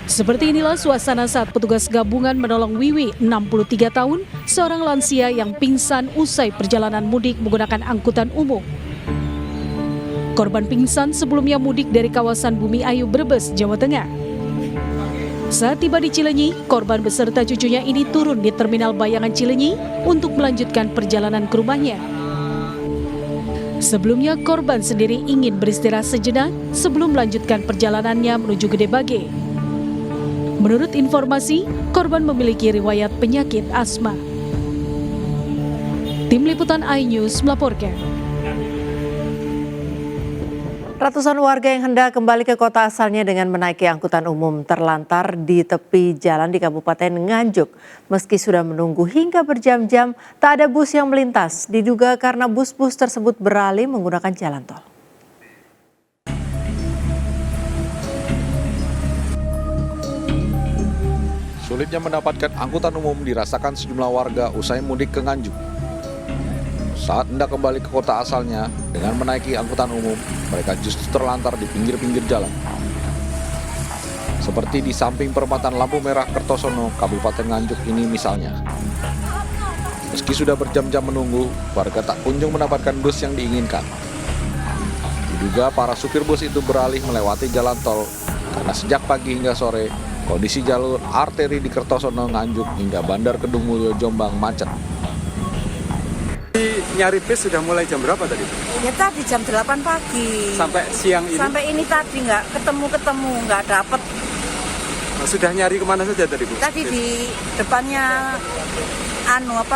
Seperti inilah suasana saat petugas gabungan menolong Wiwi, 63 tahun, seorang lansia yang pingsan usai perjalanan mudik menggunakan angkutan umum. Korban pingsan sebelumnya mudik dari kawasan Bumi Ayu, Brebes, Jawa Tengah. Saat tiba di Cileunyi, korban beserta cucunya ini turun di Terminal Bayangan Cileunyi untuk melanjutkan perjalanan ke rumahnya. Sebelumnya, korban sendiri ingin beristirahat sejenak sebelum melanjutkan perjalanannya menuju Gede Bage. Menurut informasi, korban memiliki riwayat penyakit asma. Tim Liputan iNews melaporkan. Ratusan warga yang hendak kembali ke kota asalnya dengan menaiki angkutan umum terlantar di tepi jalan di Kabupaten Nganjuk. Meski sudah menunggu hingga berjam-jam, tak ada bus yang melintas. Diduga karena bus-bus tersebut beralih menggunakan jalan tol. Sulitnya mendapatkan angkutan umum dirasakan sejumlah warga usai mudik ke Nganjuk. Saat hendak kembali ke kota asalnya dengan menaiki angkutan umum, mereka justru terlantar di pinggir-pinggir jalan. Seperti di samping perempatan lampu merah Kertosono, Kabupaten Nganjuk ini misalnya. Meski sudah berjam-jam menunggu, warga tak kunjung mendapatkan bus yang diinginkan. Diduga para supir bus itu beralih melewati jalan tol karena sejak pagi hingga sore, kondisi jalur arteri di Kertosono, Nganjuk hingga Bandar Kedung Mulyo, Jombang macet. Nyari bis sudah mulai jam berapa tadi? Ya tadi jam 8 pagi. Sampai siang ini? Sampai ini tadi nggak ketemu, nggak dapet. Sudah nyari kemana saja tadi, Bu? Tadi di depannya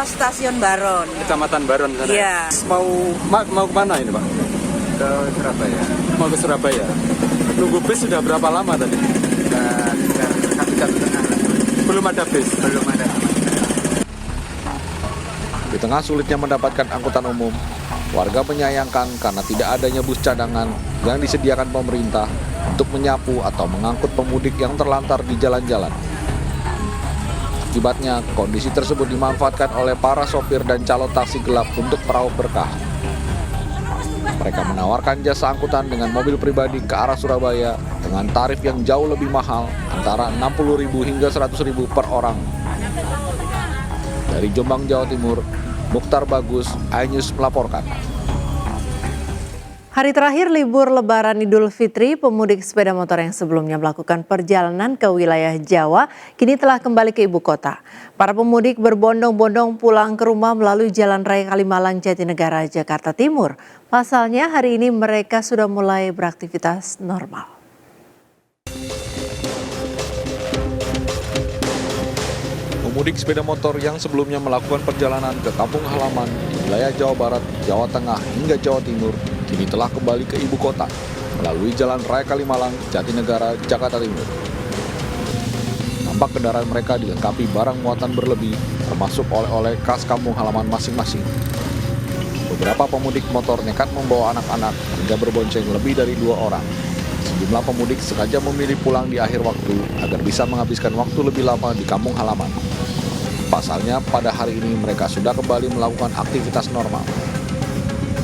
stasiun Baron. Kecamatan Baron sana. Iya. Mau kemana ini, Pak? Ke Surabaya. Mau ke Surabaya. Nunggu bis sudah berapa lama tadi? Sekitar 1 jam setengah. Belum ada bis? Belum ada. Di tengah sulitnya mendapatkan angkutan umum, warga menyayangkan karena tidak adanya bus cadangan yang disediakan pemerintah untuk menyapu atau mengangkut pemudik yang terlantar di jalan-jalan. Akibatnya, kondisi tersebut dimanfaatkan oleh para sopir dan calon taksi gelap untuk meraup berkah. Mereka menawarkan jasa angkutan dengan mobil pribadi ke arah Surabaya dengan tarif yang jauh lebih mahal, antara Rp60.000 hingga Rp100.000 per orang. Dari Jombang, Jawa Timur, Mukhtar Bagus, iNews melaporkan. Hari terakhir libur Lebaran Idul Fitri, pemudik sepeda motor yang sebelumnya melakukan perjalanan ke wilayah Jawa kini telah kembali ke ibu kota. Para pemudik berbondong-bondong pulang ke rumah melalui Jalan Raya Kalimalang Jatinegara, Jakarta Timur. Pasalnya hari ini mereka sudah mulai beraktivitas normal. Pemudik sepeda motor yang sebelumnya melakukan perjalanan ke kampung halaman di wilayah Jawa Barat, Jawa Tengah hingga Jawa Timur kini telah kembali ke ibu kota melalui Jalan Raya Kalimalang, Jatinegara, Jakarta Timur. Nampak kendaraan mereka dilengkapi barang muatan berlebih termasuk oleh-oleh khas kampung halaman masing-masing. Beberapa pemudik motor nekat membawa anak-anak hingga berbonceng lebih dari 2 orang. Sejumlah pemudik sengaja memilih pulang di akhir waktu agar bisa menghabiskan waktu lebih lama di kampung halaman. Pasalnya, pada hari ini mereka sudah kembali melakukan aktivitas normal.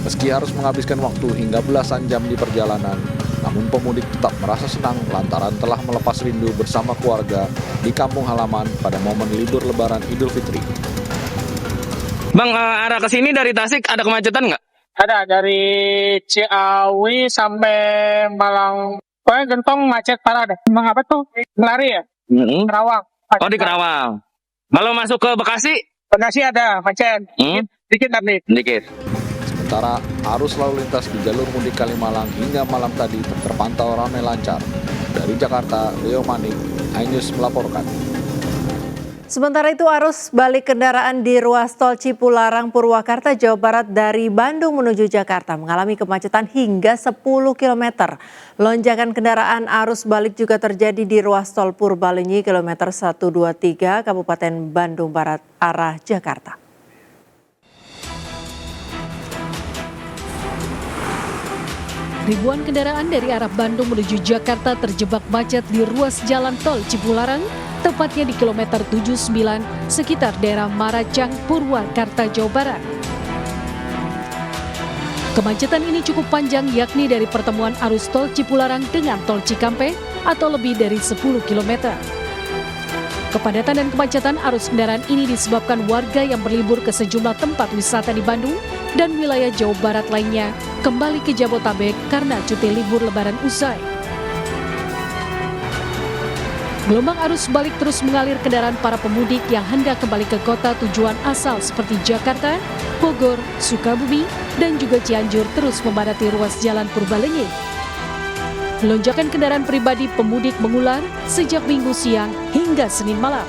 Meski harus menghabiskan waktu hingga belasan jam di perjalanan, namun pemudik tetap merasa senang lantaran telah melepas rindu bersama keluarga di kampung halaman pada momen libur Lebaran Idul Fitri. Bang, arah ke sini dari Tasik ada kemacetan nggak? Ada, dari Ciawi sampai Malang. Pokoknya gentong macet parah deh. Emang apa tuh? Lari ya? Kerawang. Oh, di Kerawang. Kalau masuk ke Bekasi? Bekasi ada macet. Dikit tapi. Dikit. Sementara arus lalu lintas di jalur mudik Kalimalang hingga malam tadi terpantau ramai lancar. Dari Jakarta, Leo Manik, iNews melaporkan. Sementara itu arus balik kendaraan di ruas tol Cipularang, Purwakarta, Jawa Barat dari Bandung menuju Jakarta mengalami kemacetan hingga 10 km. Lonjakan kendaraan arus balik juga terjadi di ruas tol Purbalenyi kilometer 123 Kabupaten Bandung Barat arah Jakarta. Ribuan kendaraan dari arah Bandung menuju Jakarta terjebak macet di ruas jalan tol Cipularang, tepatnya di kilometer 79 sekitar daerah Maracang, Purwakarta, Jawa Barat. Kemacetan ini cukup panjang yakni dari pertemuan arus tol Cipularang dengan tol Cikampek atau lebih dari 10 km. Kepadatan dan kemacetan arus kendaraan ini disebabkan warga yang berlibur ke sejumlah tempat wisata di Bandung dan wilayah Jawa Barat lainnya kembali ke Jabotabek karena cuti libur lebaran usai. Gelombang arus balik terus mengalir kendaraan para pemudik yang hendak kembali ke kota tujuan asal seperti Jakarta, Bogor, Sukabumi, dan juga Cianjur terus memadati ruas jalan Purbalenyi. Lonjakan kendaraan pribadi pemudik mengular sejak Minggu siang hingga Senin malam.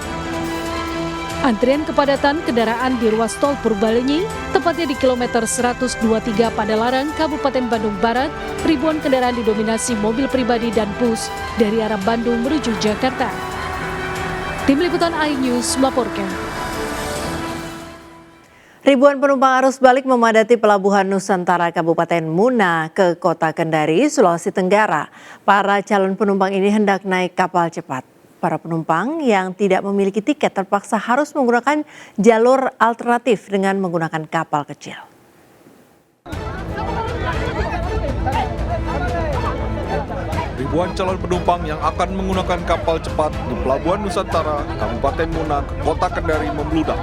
Antrian kepadatan kendaraan di ruas tol Purbalenyi, tepatnya di kilometer 123 Padalarang, Kabupaten Bandung Barat, ribuan kendaraan didominasi mobil pribadi dan bus dari arah Bandung menuju Jakarta. Tim Liputan iNews melaporkan. Ribuan penumpang arus balik memadati Pelabuhan Nusantara Kabupaten Muna ke Kota Kendari, Sulawesi Tenggara. Para calon penumpang ini hendak naik kapal cepat. Para penumpang yang tidak memiliki tiket terpaksa harus menggunakan jalur alternatif dengan menggunakan kapal kecil. Ribuan calon penumpang yang akan menggunakan kapal cepat di Pelabuhan Nusantara, Kabupaten Muna ke Kota Kendari membludak.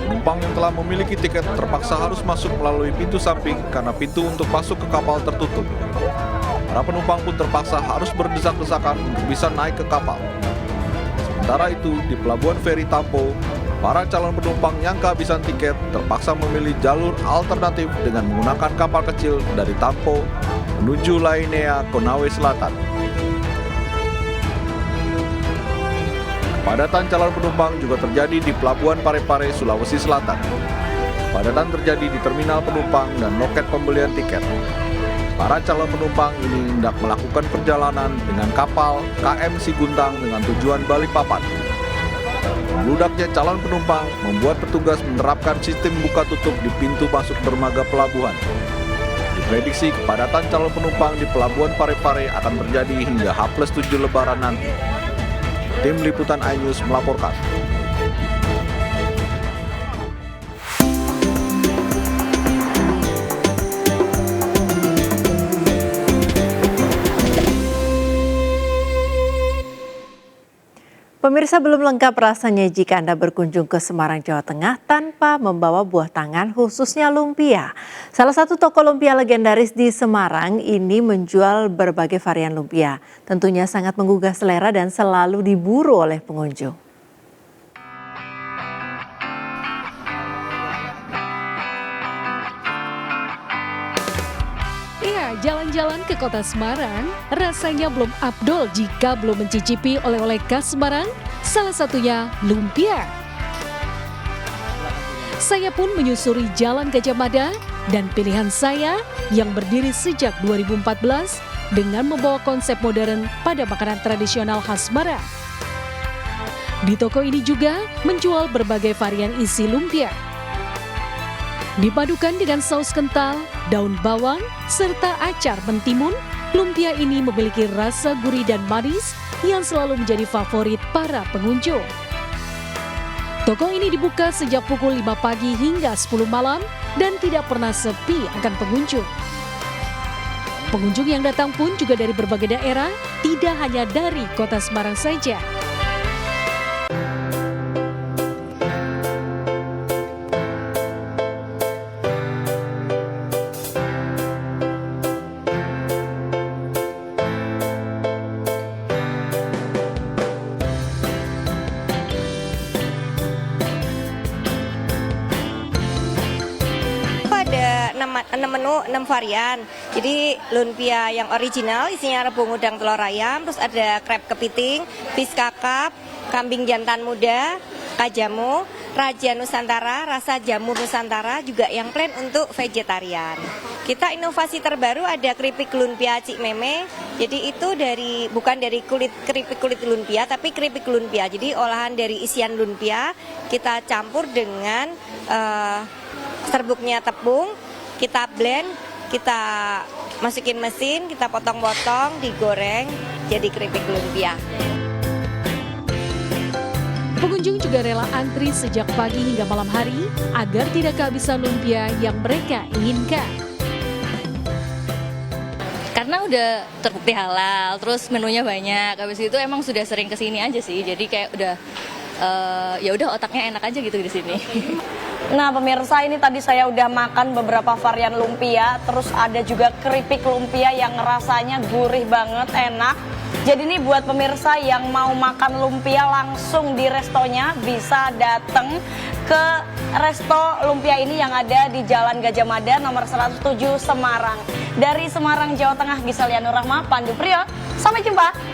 Penumpang yang telah memiliki tiket terpaksa harus masuk melalui pintu samping karena pintu untuk masuk ke kapal tertutup. Para penumpang pun terpaksa harus berdesak-desakan untuk bisa naik ke kapal. Sementara itu, di Pelabuhan Feri Tampo, para calon penumpang yang kehabisan tiket terpaksa memilih jalur alternatif dengan menggunakan kapal kecil dari Tampo menuju Lainea, Konawe Selatan. Kepadatan calon penumpang juga terjadi di Pelabuhan Parepare, Sulawesi Selatan. Kepadatan terjadi di terminal penumpang dan loket pembelian tiket. Para calon penumpang ini hendak melakukan perjalanan dengan kapal KM Siguntang dengan tujuan Balikpapan. Membludaknya calon penumpang membuat petugas menerapkan sistem buka tutup di pintu masuk dermaga pelabuhan. Diprediksi kepadatan calon penumpang di Pelabuhan Parepare akan terjadi hingga H+7 Lebaran nanti. Tim Liputan iNews melaporkan. Pemirsa, belum lengkap rasanya jika Anda berkunjung ke Semarang, Jawa Tengah tanpa membawa buah tangan khususnya lumpia. Salah satu toko lumpia legendaris di Semarang ini menjual berbagai varian lumpia. Tentunya sangat menggugah selera dan selalu diburu oleh pengunjung. Jalan-jalan ke kota Semarang rasanya belum afdol jika belum mencicipi oleh-oleh khas Semarang, salah satunya lumpia. Saya pun menyusuri Jalan Gajah Mada dan pilihan saya yang berdiri sejak 2014 dengan membawa konsep modern pada makanan tradisional khas Semarang. Di toko ini juga menjual berbagai varian isi lumpia. Dipadukan dengan saus kental, daun bawang, serta acar mentimun, lumpia ini memiliki rasa gurih dan manis yang selalu menjadi favorit para pengunjung. Toko ini dibuka sejak pukul 5 pagi hingga 10 malam dan tidak pernah sepi akan pengunjung. Pengunjung yang datang pun juga dari berbagai daerah, tidak hanya dari kota Semarang saja. Ada 6 menu, 6 varian. Jadi lumpia yang original isinya rebung udang telur ayam, terus ada krep kepiting, fish kakap, kambing jantan muda, kajamu, raja Nusantara, rasa jamur Nusantara, juga yang plain untuk vegetarian. Kita inovasi terbaru ada keripik lumpia Cik Meme. Jadi itu bukan dari keripik kulit lumpia, tapi keripik lumpia. Jadi olahan dari isian lumpia kita campur dengan serbuknya tepung, kita blend, kita masukin mesin, kita potong-potong, digoreng, jadi keripik lumpia. Pengunjung juga rela antri sejak pagi hingga malam hari agar tidak kehabisan lumpia yang mereka inginkan. udah terbukti halal, terus menunya banyak. Habis itu emang sudah sering kesini aja sih, jadi kayak udah ya udah otaknya enak aja gitu di sini. Nah pemirsa, ini tadi saya udah makan beberapa varian lumpia, terus ada juga keripik lumpia yang rasanya gurih banget, enak. Jadi nih buat pemirsa yang mau makan lumpia langsung di restonya, bisa datang ke resto lumpia ini yang ada di Jalan Gajah Mada nomor 107 Semarang. Dari Semarang, Jawa Tengah, Gisel Yanur Rahma, Pandu Priyo. Sampai jumpa.